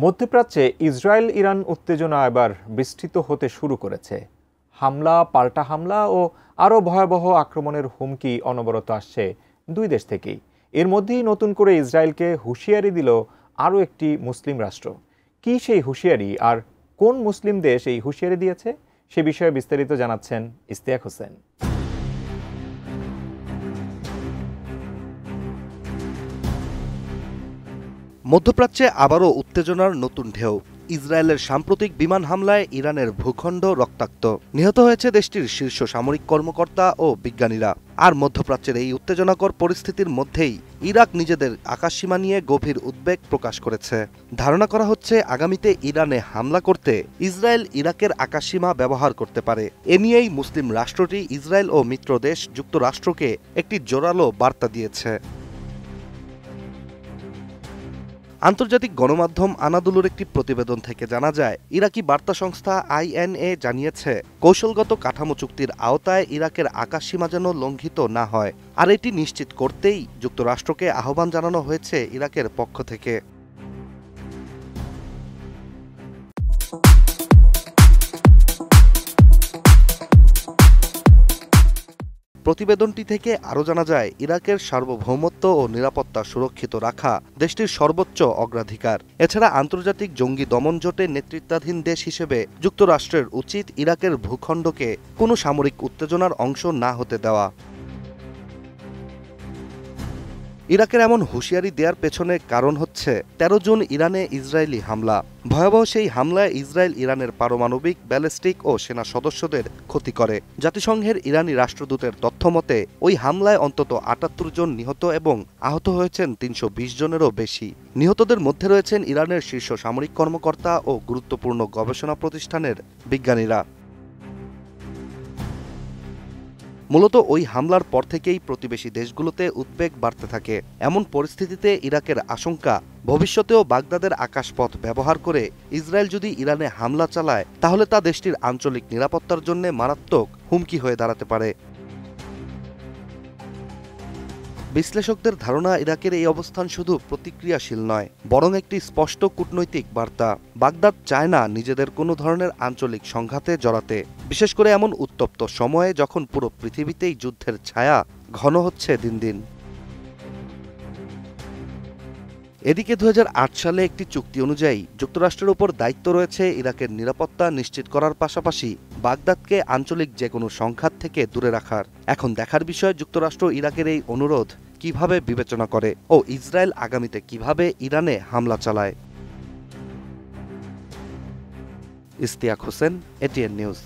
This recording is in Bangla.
মধ্যপ্রাচ্যে ইসরায়েল ইরান উত্তেজনা এবার বিস্তৃত হতে শুরু করেছে। হামলা, পাল্টা হামলা ও আরও ভয়াবহ আক্রমণের হুমকি অনবরত আসছে দুই দেশ থেকেই। এর মধ্যেই নতুন করে ইসরায়েলকে হুঁশিয়ারি দিল আরও একটি মুসলিম রাষ্ট্র। কি সেই হুঁশিয়ারি, আর কোন মুসলিম দেশ এই হুঁশিয়ারি দিয়েছে, সে বিষয়ে বিস্তারিত জানাচ্ছেন ইশতিয়াক হোসেন। মধ্যপ্রাচ্যে আবারও উত্তেজনার নতুন ঢেউ। ইসরায়েলের সাম্প্রতিক বিমান হামলায় ইরানের ভূখণ্ড রক্তাক্ত, নিহত হয়েছে দেশটির শীর্ষ সামরিক কর্মকর্তা ও বিজ্ঞানীরা। আর মধ্যপ্রাচ্যের এই উত্তেজনাকর পরিস্থিতির মধ্যেই ইরাক নিজেদের আকাশসীমা নিয়ে গভীর উদ্বেগ প্রকাশ করেছে। ধারণা করা হচ্ছে আগামীতে ইরানে হামলা করতে ইসরায়েল ইরাকের আকাশসীমা ব্যবহার করতে পারে। এ নিয়েই মুসলিম রাষ্ট্রটি ইসরায়েল ও মিত্র দেশ যুক্তরাষ্ট্রকে একটি জোরালো বার্তা দিয়েছে। আন্তর্জাতিক গণমাধ্যম আনাদুলুর একটি প্রতিবেদন থেকে জানা যায়, ইরাকি বার্তা সংস্থা INA জানিয়েছে, কৌশলগত কাঠামো চুক্তির আওতায় ইরাকের আকাশসীমা যেন লঙ্ঘিত না হয়। আর এটি নিশ্চিত করতেই যুক্তরাষ্ট্রকে আহ্বান জানানো হয়েছে ইরাকের পক্ষ থেকে। প্রতিবেদনটি থেকে আরও জানা যায়, ইরাকের সার্বভৌমত্ব ও নিরাপত্তা সুরক্ষিত রাখা দেশটির সর্বোচ্চ অগ্রাধিকার। এছাড়া আন্তর্জাতিক জঙ্গি দমন জোটের নেতৃত্বাধীন দেশ হিসেবে যুক্তরাষ্ট্রের উচিত ইরাকের ভূখণ্ডকে কোনো সামরিক উত্তেজনার অংশ না হতে দেওয়া। ইরাকের এমন হুঁশিয়ারি দেওয়ার পেছনে কারণ হচ্ছে 13 জুন ইরানে ইসরায়েলি হামলা। ভয়াবহ সেই হামলায় ইসরায়েল ইরানের পারমাণবিক, ব্যালিস্টিক ও সেনা সদস্যদের ক্ষতি করে। জাতিসংঘের ইরানি রাষ্ট্রদূতের তথ্যমতে ওই হামলায় অন্তত 78 জন নিহত এবং আহত হয়েছেন 320 জনেরও বেশি। নিহতদের মধ্যে রয়েছেন ইরানের শীর্ষ সামরিক কর্মকর্তা ও গুরুত্বপূর্ণ গবেষণা প্রতিষ্ঠানের বিজ্ঞানীরা। মূলত ওই হামলার পর থেকেই প্রতিবেশী দেশগুলোতে উদ্বেগ বাড়তে থাকে। এমন পরিস্থিতিতে ইরাকের আশঙ্কা, ভবিষ্যতেও বাগদাদের আকাশপথ ব্যবহার করে ইসরায়েল যদি ইরানে হামলা চালায়, তাহলে তা দেশটির আঞ্চলিক নিরাপত্তার জন্য মারাত্মক হুমকি হয়ে দাঁড়াতে পারে। বিশ্লেষকদের ধারণা, ইরাকের এই অবস্থান শুধু প্রতিক্রিয়াশীল নয়, বরং একটি স্পষ্ট কূটনৈতিক বার্তা। বাগদাদ চায় না নিজেদের কোনো ধরনের আঞ্চলিক সংঘাতে জড়াতে, বিশেষ করে এমন উত্তপ্ত সময়ে যখন পুরো পৃথিবীতেই যুদ্ধের ছায়া ঘন হচ্ছে দিন দিন। এদিকে 2008 সালে একটি চুক্তি অনুযায়ী যুক্তরাষ্ট্রের উপর দায়িত্ব রয়েছে ইরাকের নিরাপত্তা নিশ্চিত করার পাশাপাশি বাগদাদকে আঞ্চলিক যে কোনো সংঘাত থেকে দূরে রাখার। এখন দেখার বিষয়, যুক্তরাষ্ট্র ইরাকের এই অনুরোধ কিভাবে বিবেচনা করে ও ইসরায়েল আগামীতে কিভাবে ইরানে হামলা চালায়। Ishtiaq Hossain, ATN news.